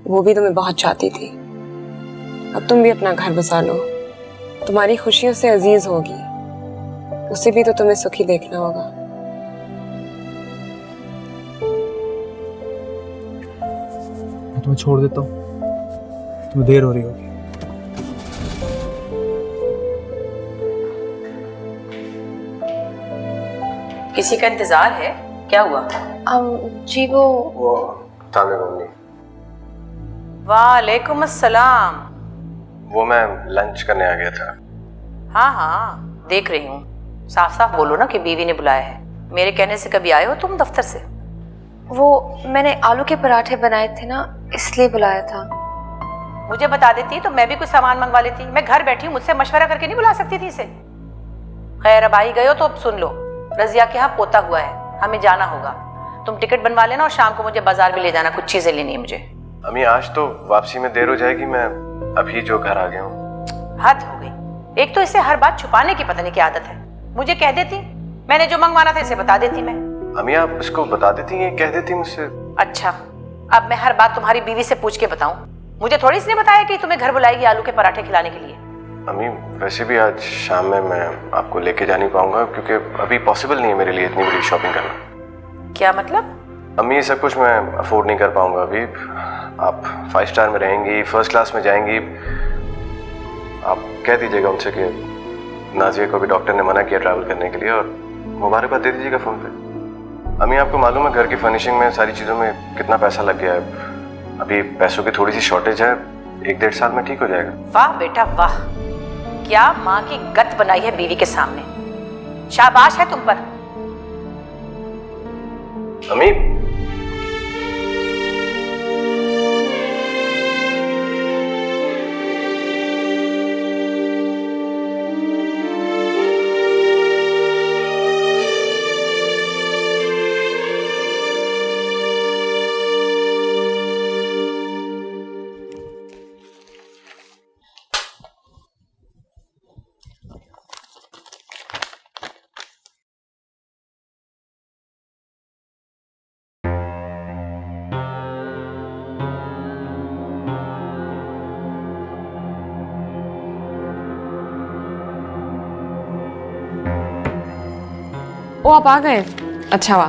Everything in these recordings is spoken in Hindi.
वो भी तुम्हें बहुत चाहती थी। अब तुम भी अपना घर बसा लो, तुम्हारी खुशियों से अजीज होगी, उसे भी तो तुम्हें सुखी देखना होगा। मैं तुम्हें छोड़ देता हूँ, तुम्हें देर हो रही होगी। किसी का इंतजार है? क्या हुआ? जी वो वालेकुम अस्सलाम। वो मैं लंच करने आ गया था। हाँ हाँ देख रही हूँ। साफ साफ बोलो ना कि बीवी ने बुलाया है। मेरे कहने से कभी आए हो तुम दफ्तर से? वो मैंने आलू के पराठे बनाए थे ना, इसलिए बुलाया था। मुझे बता देती तो मैं भी कुछ सामान मंगवा लेती। मैं घर बैठी हूँ, मुझसे मशवरा करके नहीं बुला सकती थी इसे? खैर अब आई गए हो तो अब सुन लो, रजिया के यहाँ पोता हुआ है, हमें जाना होगा। तुम टिकट बनवा लेना और शाम को मुझे बाजार भी ले जाना, कुछ चीजें लेनी है मुझे। अम्मी आज तो वापसी में देर हो जाएगी, मैं अभी जो घर आ गया हूँ। हद हो गई। एक तो इसे हर बात छुपाने की पता नहीं क्या आदत है। मुझे कह देती, मैंने जो मंगवाना था इसे बता देती मैं। अम्मी आप इसको बता देती हैं, कह देती मुझसे। अच्छा, अब मैं हर बात तुम्हारी बीवी से पूछ के बताऊं? मुझे थोड़ी इसने बताया कि तुम्हें घर बुलाएगी आलू के पराठे खिलाने के लिए। अम्मी वैसे भी आज शाम में मैं आपको लेके जा नहीं पाऊंगा, क्योंकि अभी पॉसिबल नहीं है मेरे लिए इतनी बड़ी शॉपिंग करना। क्या मतलब? अम्मी ये सब कुछ मैं अफोर्ड नहीं कर पाऊंगा अभी। आप 5 स्टार में रहेंगी, फर्स्ट क्लास में जाएंगी। आप कह दीजिएगा उनसे कि नाजिया को भी डॉक्टर ने मना किया ट्रैवल करने के लिए, और मुबारकबाद दे दीजिएगा फ़ोन पे। अम्मी आपको मालूम है घर की फर्निशिंग में सारी चीज़ों में कितना पैसा लग गया है। अभी पैसों की थोड़ी सी शॉर्टेज है, 1-1.5 साल में ठीक हो जाएगा। वाह बेटा वाह, क्या माँ की गत बनाई है बीवी के सामने। शाबाश है तुम पर। अम्मी ओ आप आ गए, अच्छा हुआ।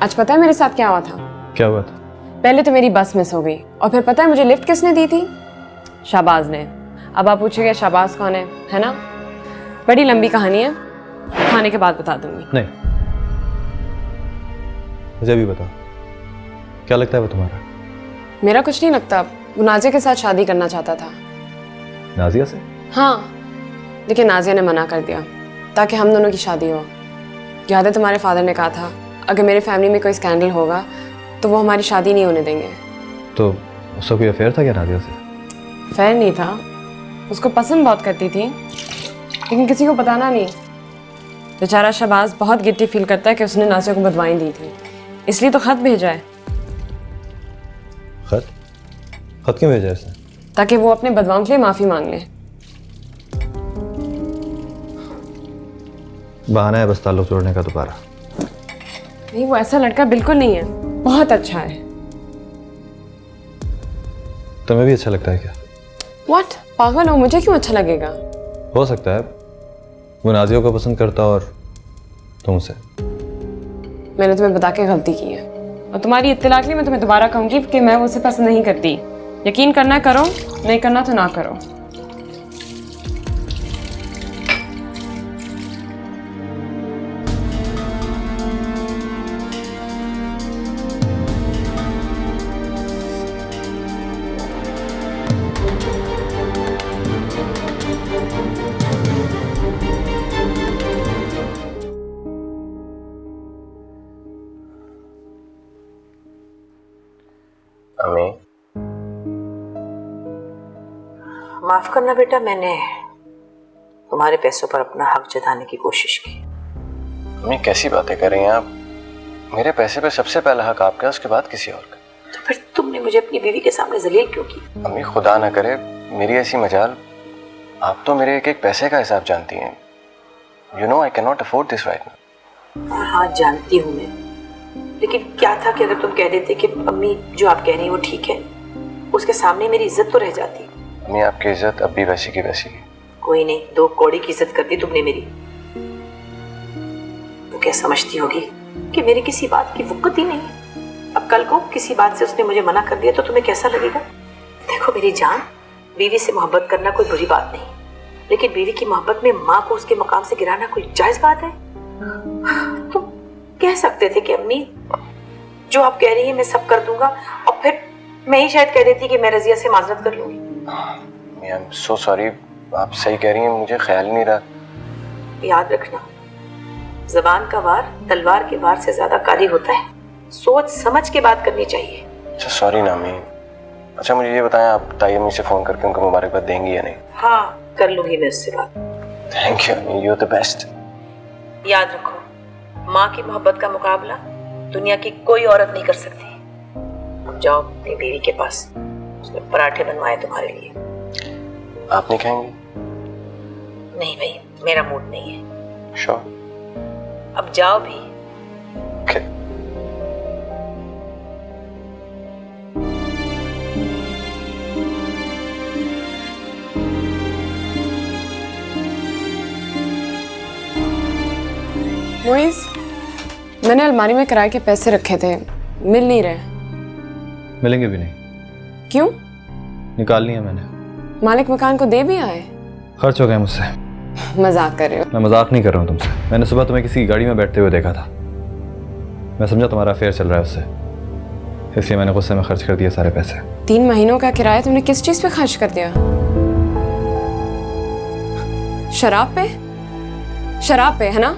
आज पता है मेरे साथ क्या हुआ था? क्या हुआ था? पहले तो मेरी बस मिस हो गई, और फिर पता है मुझे लिफ्ट किसने दी थी? शाबाज ने। अब आप पूछिएगा शाबाज कौन है ना? बड़ी लंबी कहानी है, खाने के बाद बता दूंगी। नहीं, मुझे भी बताओ, क्या लगता है वो तुम्हारा? मेरा कुछ नहीं लगता, वो नाजिया के साथ शादी करना चाहता था। नाजिया से? हाँ, लेकिन नाजिया ने मना कर दिया ताकि हम दोनों की शादी हो। याद है तुम्हारे फादर ने कहा था अगर मेरे फैमिली में कोई स्कैंडल होगा तो वो हमारी शादी नहीं होने देंगे। तो उसका कोई अफेयर था क्या नाजिया से? अफेयर नहीं था, उसको पसंद बहुत करती थी, लेकिन किसी को बताना नहीं। बेचारा शहबाज बहुत गिल्टी फील करता है कि उसने नाजिया को बदवाई दी थी, इसलिए तो खत भेजा है। खत? खत क्यों भेजा इसने? ताकि वो अपने बदवाओं के लिए माफ़ी मांग ले। बहाना है बस ताल्लुक तोड़ने का दोबारा। नहीं, वो ऐसा लड़का बिल्कुल नहीं है, बहुत अच्छा है। तुम्हें भी अच्छा लगता है क्या? व्हाट? पागल हो, मुझे क्यों अच्छा लगेगा? हो सकता है वो नाजिया को पसंद करता और तुमसे। मैंने तुम्हें बता के गलती की है, और तुम्हारी इत्तला के लिए मैं तुम्हें दोबारा कहूंगी कि मैं उसे पसंद नहीं करती। यकीन करना करो, नहीं करना तो ना करो। अम्मी माफ करना बेटा, मैंने तुम्हारे पैसों पर अपना हक जताने की कोशिश की। अम्मी कैसी बातें कर रही हैं आप? मेरे पैसे पे सबसे पहला हक आपका, उसके बाद किसी और का। तो फिर तुमने मुझे अपनी बीवी के सामने जलील क्यों की? अम्मी खुदा ना करे मेरी ऐसी मजाल। आप तो मेरे एक एक पैसे का हिसाब जानती हैं। You know I can not afford this right now. हाँ जानती हूँ मैं, लेकिन क्या था कि अगर तुम कह देते कि अम्मी जो आप कह रही हैं वो ठीक है, उसके सामने मेरी इज्जत तो रह जाती। अम्मी आपकी इज्जत अब भी वैसी की वैसी है। कोई नहीं, 2 कौड़ी की इज्जत कर दी तुमने मेरी। तो क्या समझती होगी कि मेरी किसी बात की वक़्त ही नहीं है। अब कल को किसी बात से उसने मुझे मना कर दिया तो तुम्हें कैसा लगेगा? देखो मेरी जान, बीवी से मोहब्बत करना कोई बुरी बात नहीं, लेकिन बीवी की मोहब्बत में माँ को उसके मकाम से गिराना कोई जायज बात है? तुम कह सकते थे कि अम्मी जो आप कह रही है मैं सब कर दूंगा, और फिर मैं ही शायद कह देती कि मैं रजिया से माजरत कर लूंगी। आई एम सो सॉरी, आप सही कह रही हैं, मुझे ख्याल नहीं रहा। याद रखना, जबान का वार तलवार के वार से ज्यादा कारी होता है। सोच समझ के बात करनी चाहिए। अच्छा सॉरी ना अम्मी। अच्छा मुझे ये बताएं, आप ताई अम्मी से फ़ोन करके उनको मुबारकबाद देंगी या नहीं? हाँ, कर लूंगी मैं उससे बात। थैंक यू अम्मी, यू आर द बेस्ट। याद रखो, माँ की मोहब्बत का मुकाबला दुनिया की कोई औरत नहीं कर सकती। अब जाओ अपनी बीवी के पास, उसने पराठे बनवाए तुम्हारे लिए। आप नहीं खाएंगी? नहीं भाई, मेरा मूड नहीं है। श्योर? अब जाओ भी। ओके। मोइस, मैंने अलमारी में किराए के पैसे रखे थे, मिल नहीं रहे। मिलेंगे भी नहीं। क्यों? निकाल लिया मैंने। मालिक मकान को दे भी आए? खर्च हो गए मुझसे। मजाक कर रहे हो? मैं मजाक नहीं कर रहा हूँ तुमसे। मैंने सुबह तुम्हें किसी गाड़ी में बैठते हुए देखा था। मैं समझा तुम्हारा अफेयर चल रहा है उससे, इसलिए मैंने गुस्से में खर्च कर दिए सारे पैसे। 3 महीनों का किराया तुमने किस चीज पे खर्च कर दिया? शराब पे? शराब पे, है ना?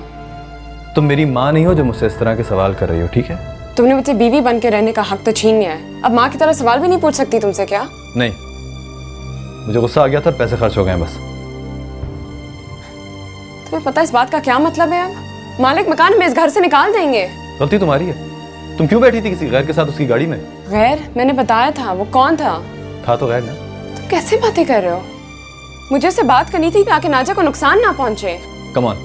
तुम मेरी माँ नहीं हो जो मुझसे इस तरह के सवाल कर रही हो, ठीक है? तुमने मुझसे बीवी बन के रहने का हक तो छीन लिया है, अब माँ की तरह सवाल भी नहीं पूछ सकती तुमसे क्या? नहीं, मुझे गुस्सा आ गया था, पैसे खर्च हो गए बस। तुम्हें पता है इस बात का क्या मतलब है? अब मालिक मकान हमें इस घर से निकाल देंगे। गलती तुम्हारी है। तुम क्यों बैठी थी किसी गैर के साथ उसकी गाड़ी में? गैर? मैंने बताया था। वो कौन था? था तो गैर ना। तुम कैसे बातें कर रहे हो? मुझे उससे बात करनी थी ताकि नाजा को नुकसान ना पहुंचे। कम ऑन,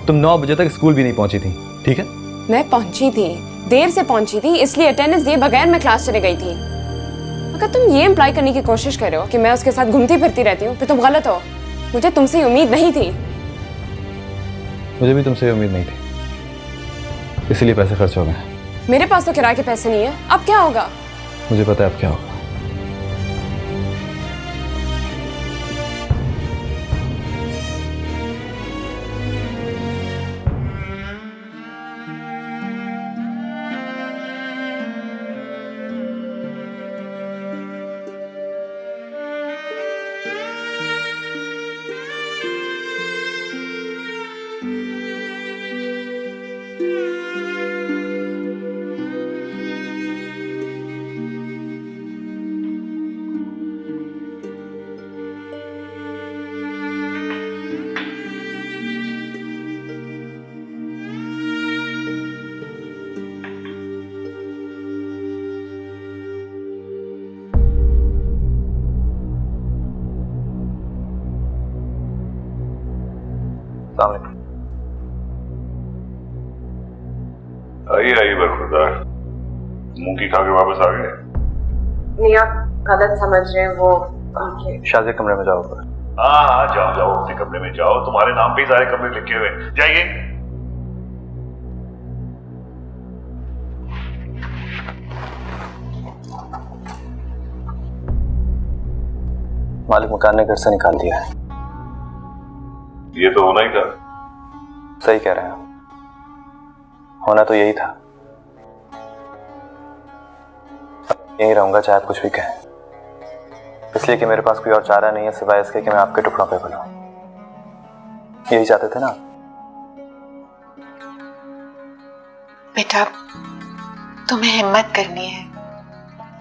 तुम 9 बजे तक स्कूल भी नहीं पहुंची थी, ठीक है? मैं पहुंची थी, देर से पहुंची थी, इसलिए अटेंडेंस दिए बगैर मैं क्लास चले गई थी। अगर तुम ये इम्प्लाई करने की कोशिश कर रहे हो कि मैं उसके साथ घूमती फिरती रहती हूँ, फिर तुम गलत हो। मुझे तुमसे ये उम्मीद नहीं थी। मुझे भी तुमसे ये उम्मीद नहीं थी, इसलिए पैसे खर्च हो गए। मेरे पास तो किराए के पैसे नहीं है, अब क्या होगा? मुझे पता है अब क्या होगा। आइए आइए बरखुरदार, मुंह की खा के वापस आ गए? नहीं, आप गलत समझ रहे हैं। वो शादी कमरे में जाओ। हाँ हाँ, जाओ जाओ, अपने कमरे में जाओ। तुम्हारे नाम पे ही सारे कमरे लिखे हुए, जाइए। मालिक मकान ने घर से निकाल दिया है। ये तो होना ही था। सही कह रहे हैं, होना तो यही था। यहीं रहूंगा चाहे आप कुछ भी कहें, इसलिए कि मेरे पास कोई और चारा नहीं है सिवाय इसके कि मैं आपके टुकड़ों पे पलूं। यही चाहते थे ना? बेटा, तुम्हें हिम्मत करनी है,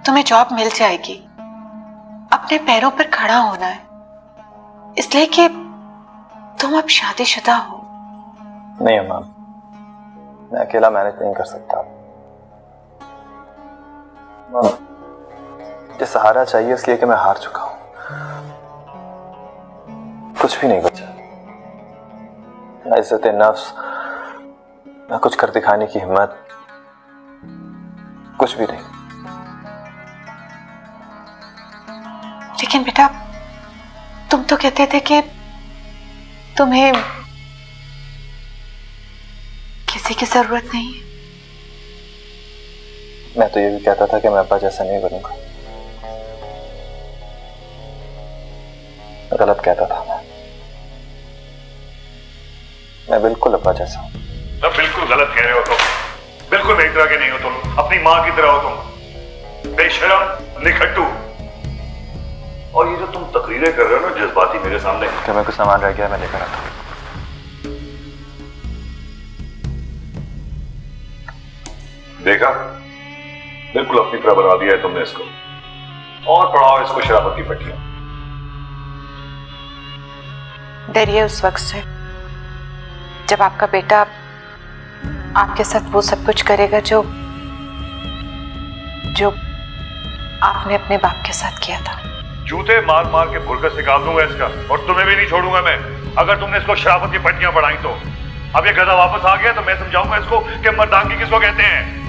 तुम्हें जॉब मिल जाएगी, अपने पैरों पर खड़ा होना है, इसलिए कि तुम अब शादीशुदा हो। नहीं अम्मा, मैं अकेला मैनेज नहीं कर सकता। मुझे सहारा चाहिए, इसलिए कि मैं हार चुका हूं। कुछ भी नहीं बचा, ना इज्जत नफ्स, ना कुछ कर दिखाने की हिम्मत, कुछ भी नहीं। लेकिन बेटा तुम तो कहते थे कि तुम्हें किसी की जरूरत नहीं है। मैं तो ये भी कहता था कि मैं अब्बा जैसा नहीं बनूंगा। गलत कहता था मैं बिल्कुल अब्बा जैसा हूं। सब बिल्कुल गलत कह रहे हो तुम। बिल्कुल मेरी तरह के नहीं हो तुम, अपनी माँ की तरह हो तुम, बेशरम, निखट्टू। और ये जो तुम तकरीरें कर रहे हो ना जज्बाती मेरे सामने। कि मैं कुछ सामान रह गया मैं लेकर आता हूं। देखा, बिल्कुल अपनी तरह बना दिया है तुमने इसको। और पढ़ाओ इसको शराबत की पट्टियां। डरिए उस वक्त से जब आपका बेटा आपके साथ वो सब कुछ करेगा जो आपने अपने बाप के साथ किया था। जूते मार मार के भुलकर निकाल दूंगा इसका, और तुम्हें भी नहीं छोड़ूंगा मैं अगर तुमने इसको शराबत की पट्टियां पढ़ाई तो। अब ये गधा वापस आ गया तो मैं समझाऊंगा इसको कि मर्दानगी किसको कहते हैं।